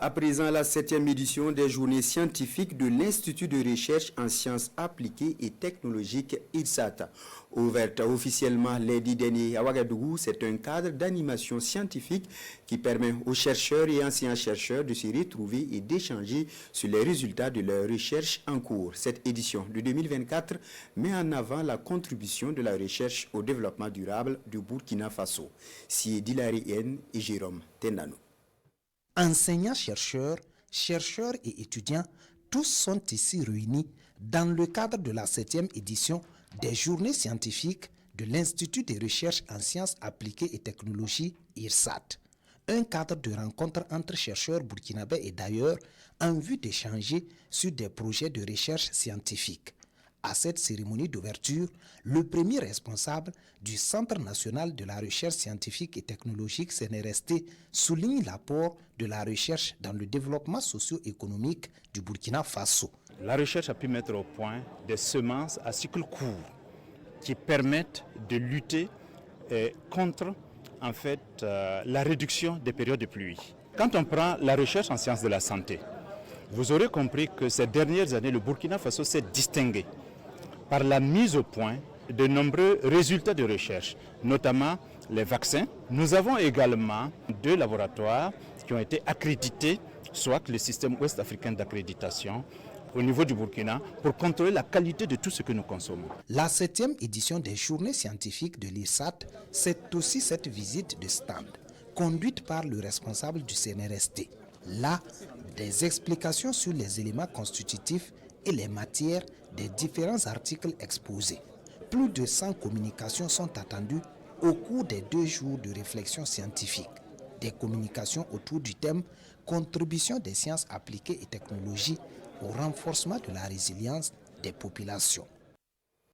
À présent, la 7e édition des journées scientifiques de l'Institut de recherche en sciences appliquées et technologiques IRSAT. Ouverte officiellement lundi dernier à Ouagadougou, c'est un cadre d'animation scientifique qui permet aux chercheurs et anciens-chercheurs de se retrouver et d'échanger sur les résultats de leurs recherches en cours. Cette édition de 2024 met en avant la contribution de la recherche au développement durable du Burkina Faso. Siedi Larien et Jérôme Tendano. Enseignants, chercheurs et étudiants, tous sont ici réunis dans le cadre de la 7e édition des journées scientifiques de l'Institut de recherche en sciences appliquées et technologies IRSAT. Un cadre de rencontre entre chercheurs burkinabés et d'ailleurs en vue d'échanger sur des projets de recherche scientifique. À cette cérémonie d'ouverture, le premier responsable du Centre national de la recherche scientifique et technologique CNRST souligne l'apport de la recherche dans le développement socio-économique du Burkina Faso. La recherche a pu mettre au point des semences à cycle court qui permettent de lutter contre la réduction des périodes de pluie. Quand on prend la recherche en sciences de la santé, vous aurez compris que ces dernières années, le Burkina Faso s'est distingué par la mise au point de nombreux résultats de recherche, notamment les vaccins. Nous avons également 2 laboratoires qui ont été accrédités, soit le système ouest-africain d'accréditation au niveau du Burkina, pour contrôler la qualité de tout ce que nous consommons. La 7e édition des journées scientifiques de l'IRSAT, c'est aussi cette visite de stand, conduite par le responsable du CNRST. Là, des explications sur les éléments constitutifs et les matières des différents articles exposés. Plus de 100 communications sont attendues au cours des 2 jours de réflexion scientifique. Des communications autour du thème « Contribution des sciences appliquées et technologies au renforcement de la résilience des populations ».